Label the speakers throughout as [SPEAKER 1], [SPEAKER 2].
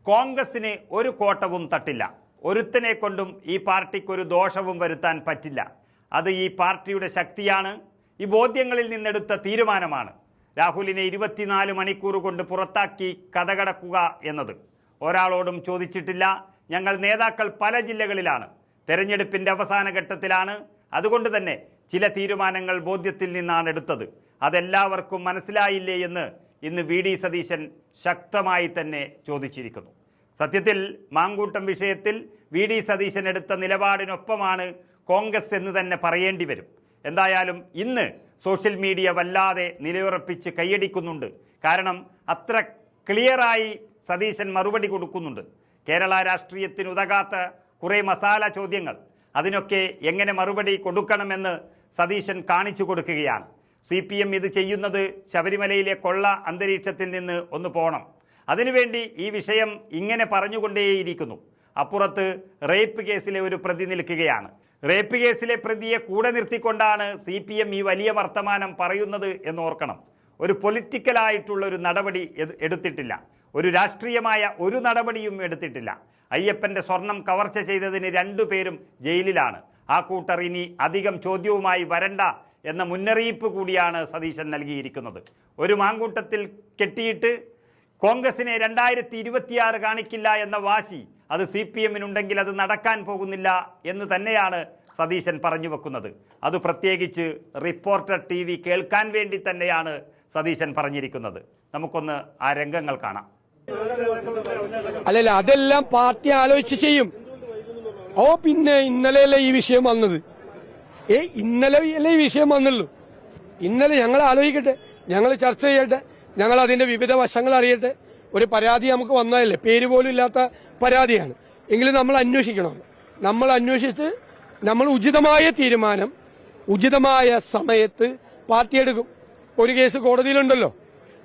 [SPEAKER 1] കോൺഗ്രസിന് ഒരു കോട്ടവും തട്ടില്ല. ഒരുത്തനെ കൊണ്ടും ഈ പാർട്ടിക്ക് ഒരു ദോഷവും വരുത്താൻ പറ്റില്ല. അത് ഈ പാർട്ടിയുടെ ശക്തിയാണ്. ഈ ബോധ്യങ്ങളിൽ നിന്നെടുത്ത തീരുമാനമാണ് രാഹുലിനെ 24 മണിക്കൂർ കൊണ്ട് പുറത്താക്കി കഥകടക്കുക എന്നത്. ഒരാളോടും ചോദിച്ചിട്ടില്ല. ഞങ്ങൾ നേതാക്കൾ പല ജില്ലകളിലാണ്, തെരഞ്ഞെടുപ്പിൻ്റെ അവസാന ഘട്ടത്തിലാണ്. അതുകൊണ്ട് തന്നെ ചില തീരുമാനങ്ങൾ ബോധ്യത്തിൽ നിന്നാണ് എടുത്തത്. അതെല്ലാവർക്കും മനസ്സിലായില്ലേ എന്ന് ഇന്ന് വി ഡി സതീശൻ ശക്തമായി തന്നെ ചോദിച്ചിരിക്കുന്നു. സത്യത്തിൽ മാങ്കൂട്ടം വിഷയത്തിൽ വി ഡി സതീശൻ എടുത്ത നിലപാടിനൊപ്പമാണ് കോൺഗ്രസ് എന്ന് തന്നെ പറയേണ്ടി വരും. എന്തായാലും ഇന്ന് സോഷ്യൽ മീഡിയ വല്ലാതെ നിലയുറപ്പിച്ച് കൈയടിക്കുന്നുണ്ട്. കാരണം അത്ര ക്ലിയറായി സതീശൻ മറുപടി കൊടുക്കുന്നുണ്ട്. കേരള രാഷ്ട്രീയത്തിന് ഉതകാത്ത കുറേ മസാല ചോദ്യങ്ങൾ, അതിനൊക്കെ എങ്ങനെ മറുപടി കൊടുക്കണമെന്ന് സതീശൻ കാണിച്ചു കൊടുക്കുകയാണ്. CPM ഇത് ചെയ്യുന്നത് ശബരിമലയിലെ കൊള്ള അന്തരീക്ഷത്തിൽ നിന്ന് ഒന്ന് പോകണം. അതിനുവേണ്ടി ഈ വിഷയം ഇങ്ങനെ പറഞ്ഞുകൊണ്ടേയിരിക്കുന്നു. അപ്പുറത്ത് റേപ്പ് കേസിലെ ഒരു പ്രതി നിൽക്കുകയാണ്. റേപ്പ് കേസിലെ പ്രതിയെ കൂടെ നിർത്തിക്കൊണ്ടാണ് CPM ഈ വലിയ വർത്തമാനം പറയുന്നത് എന്നോർക്കണം. ഒരു പൊളിറ്റിക്കലായിട്ടുള്ള ഒരു നടപടി എടുത്തിട്ടില്ല. ഒരു രാഷ്ട്രീയമായ ഒരു നടപടിയും എടുത്തിട്ടില്ല. അയ്യപ്പൻ്റെ സ്വർണം കവർച്ച ചെയ്തതിന് 2 പേരും ജയിലിലാണ്. ആ കൂട്ടർ ഇനി അധികം ചോദ്യവുമായി വരണ്ട എന്ന മുന്നറിയിപ്പ് കൂടിയാണ് സതീശൻ നൽകിയിരിക്കുന്നത്. ഒരു മാങ്കൂട്ടത്തിൽ കെട്ടിയിട്ട് കോൺഗ്രസിനെ 2026 കാണിക്കില്ല എന്ന വാശി അത് CPM-നുണ്ടെങ്കിൽ അത് നടക്കാൻ പോകുന്നില്ല എന്ന് തന്നെയാണ് സതീശൻ പറഞ്ഞു വെക്കുന്നത്. അത് പ്രത്യേകിച്ച് റിപ്പോർട്ടർ TV കേൾക്കാൻ വേണ്ടി തന്നെയാണ് സതീശൻ പറഞ്ഞിരിക്കുന്നത്. നമുക്കൊന്ന് ആ രംഗങ്ങൾ കാണാം.
[SPEAKER 2] അല്ലല്ല, അതെല്ലാം പാർട്ടി ആലോചിച്ച് ചെയ്യും. പിന്നെ ഇന്നലെയല്ലേ ഈ വിഷയം വന്നത്? ഇന്നലെയല്ലേ ഈ വിഷയം വന്നുള്ളൂ. ഇന്നലെ ഞങ്ങൾ ആലോചിക്കട്ടെ, ഞങ്ങൾ ചർച്ച ചെയ്യട്ടെ, ഞങ്ങൾ അതിന്റെ വിവിധ വശങ്ങൾ അറിയട്ടെ. ഒരു പരാതി നമുക്ക് വന്നതല്ലേ, പേര് പോലും ഇല്ലാത്ത പരാതിയാണ്. എങ്കിലും നമ്മൾ അന്വേഷിക്കണം. നമ്മൾ അന്വേഷിച്ച് നമ്മൾ ഉചിതമായ തീരുമാനം ഉചിതമായ സമയത്ത് പാർട്ടി എടുക്കും. ഒരു കേസ് കോടതിയിലുണ്ടല്ലോ,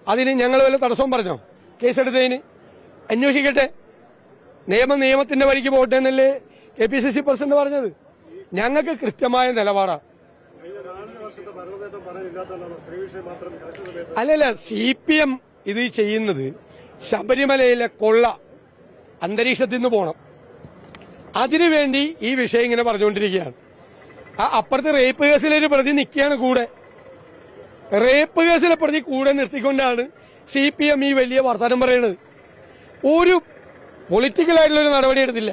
[SPEAKER 2] അതിന് ഞങ്ങൾ വല്ല തടസ്സവും പറഞ്ഞോ? കേസെടുത്തതിന് അന്വേഷിക്കട്ടെ, നിയമത്തിന്റെ വഴിക്ക് പോട്ടെ എന്നല്ലേ KPCC പ്രസിഡന്റ് പറഞ്ഞത്. ഞങ്ങൾക്ക് കൃത്യമായ നിലപാടാണ്. അല്ലല്ല, CPM ഇത് ചെയ്യുന്നത് ശബരിമലയിലെ കൊള്ള അന്തരീക്ഷത്തിൽ നിന്ന് പോകണം. അതിനുവേണ്ടി ഈ വിഷയം ഇങ്ങനെ പറഞ്ഞുകൊണ്ടിരിക്കുകയാണ്. അപ്പുറത്ത് റേപ്പ് കേസിലൊരു പ്രതി നിൽക്കുകയാണ് കൂടെ. റേപ്പ് കേസിലെ പ്രതി കൂടെ നിർത്തിക്കൊണ്ടാണ് CPM ഈ വലിയ വർത്തമാനം പറയുന്നത്. ഒരു പൊളിറ്റിക്കലായിട്ടുള്ളൊരു നടപടി എടുത്തില്ല,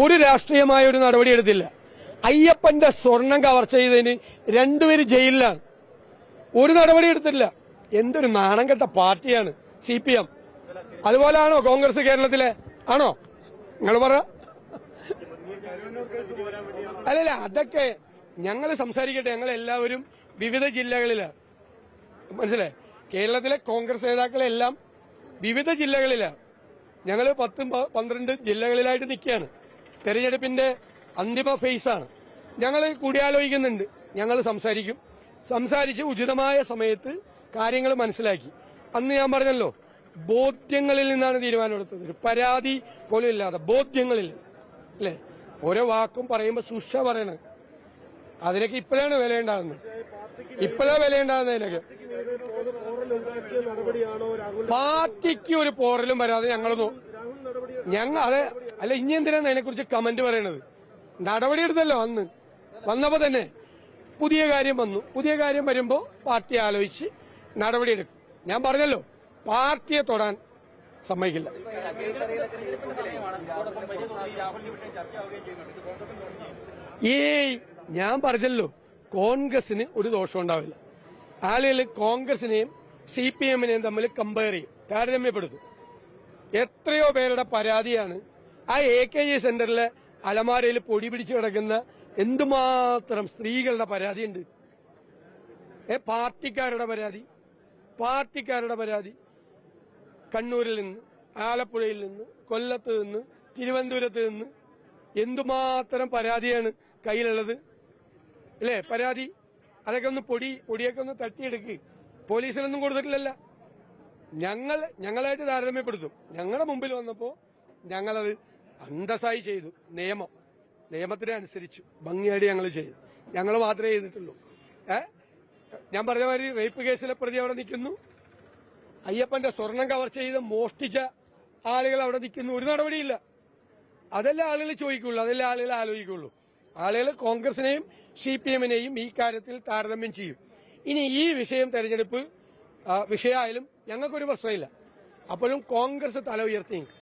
[SPEAKER 2] ഒരു രാഷ്ട്രീയമായ ഒരു നടപടി എടുത്തില്ല. അയ്യപ്പന്റെ സ്വർണം കവർച്ച ചെയ്തതിന് 2 പേര് ജയിലിലാണ്. ഒരു നടപടി എടുത്തില്ല. എന്തൊരു നാണം കെട്ട പാർട്ടിയാണ് CPM. അതുപോലാണോ കോൺഗ്രസ് കേരളത്തിലെ? ആണോ? നിങ്ങൾ പറ. അല്ലല്ല, അതൊക്കെ ഞങ്ങൾ സംസാരിക്കട്ടെ. ഞങ്ങൾ എല്ലാവരും വിവിധ ജില്ലകളിലാണ്. മനസ്സിലായി? കേരളത്തിലെ കോൺഗ്രസ് നേതാക്കളെല്ലാം വിവിധ ജില്ലകളിലാണ്. ഞങ്ങൾ 10-12 ജില്ലകളിലായിട്ട് നിൽക്കുകയാണ്. തെരഞ്ഞെടുപ്പിന്റെ അന്തിമ ഫേസാണ്. ഞങ്ങൾ കൂടിയാലോചിക്കുന്നുണ്ട്. ഞങ്ങൾ സംസാരിച്ച് ഉചിതമായ സമയത്ത് കാര്യങ്ങൾ മനസ്സിലാക്കി. അന്ന് ഞാൻ പറഞ്ഞല്ലോ, ബോധ്യങ്ങളിൽ നിന്നാണ് തീരുമാനമെടുത്തത്. ഒരു പരാതി പോലും ഇല്ലാതെ ബോധ്യങ്ങളിൽ, അല്ലേ? ഓരോ വാക്കും പറയുമ്പോൾ സുഷ പറയണത്. അതിനൊക്കെ ഇപ്പോഴാണ് വിലയുണ്ടാകുന്നത്. ഇതിനൊക്കെ പാർട്ടിക്ക് ഒരു പോറലും വരാതെ അതെ. അല്ല, ഇനി എന്തിനാണ് അതിനെക്കുറിച്ച് കമന്റ് പറയണത്? നടപടിയെടുത്തല്ലോ അന്ന് വന്നപ്പോ തന്നെ. പുതിയ കാര്യം വന്നു. പുതിയ കാര്യം വരുമ്പോ പാർട്ടി ആലോചിച്ച് നടപടിയെടുക്കും. ഞാൻ പറഞ്ഞല്ലോ, പാർട്ടിയെ തൊടാൻ സമ്മതിക്കില്ല. ഞാൻ പറഞ്ഞല്ലോ, കോൺഗ്രസിന് ഒരു ദോഷം ഉണ്ടാവില്ല. ആളുകൾ കോൺഗ്രസിനെയും CPM-നെയും തമ്മിൽ കമ്പയർ ചെയ്യും, താരതമ്യപ്പെടുത്തും. എത്രയോ പേരുടെ പരാതിയാണ് ആ AKG സെന്ററിലെ അലമാരയിൽ പൊടി പിടിച്ചു കിടക്കുന്ന എന്തുമാത്രം സ്ത്രീകളുടെ പരാതിയുണ്ട്. പാർട്ടിക്കാരുടെ പരാതി കണ്ണൂരിൽ നിന്ന്, ആലപ്പുഴയിൽ നിന്ന്, കൊല്ലത്ത് നിന്ന്, തിരുവനന്തപുരത്ത് നിന്ന് എന്തുമാത്രം പരാതിയാണ് കയ്യിലുള്ളത്, അല്ലേ? പരാതി അതൊക്കെ ഒന്ന് പൊടിയൊക്കെ ഒന്ന് തട്ടിയെടുക്ക്. പോലീസിലൊന്നും കൊടുത്തിട്ടില്ലല്ല. ഞങ്ങളായിട്ട് താരതമ്യപ്പെടുത്തും. ഞങ്ങളുടെ മുമ്പിൽ വന്നപ്പോൾ ഞങ്ങളത് അന്തസ്സായി ചെയ്തു. നിയമത്തിനനുസരിച്ചു ഭംഗിയായിട്ട് ഞങ്ങൾ ചെയ്തു. ഞങ്ങൾ മാത്രമേ ചെയ്തിട്ടുള്ളൂ. ഞാൻ പറഞ്ഞ മാതിരി റേപ്പ് കേസിലെ പ്രതി അവിടെ നിൽക്കുന്നു. അയ്യപ്പന്റെ സ്വർണം കവർച്ച ചെയ്ത് മോഷ്ടിച്ച ആളുകൾ അവിടെ നിൽക്കുന്നു, ഒരു നടപടിയില്ല. അതല്ല ആളുകൾ ചോദിക്കുള്ളൂ, അതല്ല ആളുകൾ ആലോചിക്കുള്ളൂ. ആളുകൾ കോൺഗ്രസിനെയും CPM-നെയും ഈ കാര്യത്തിൽ താരതമ്യം ചെയ്യും. ഇനി ഈ വിഷയം തെരഞ്ഞെടുപ്പ് വിഷയമായാലും ഞങ്ങൾക്കൊരു പ്രശ്നമില്ല. അപ്പോഴും കോൺഗ്രസ് തല ഉയർത്തി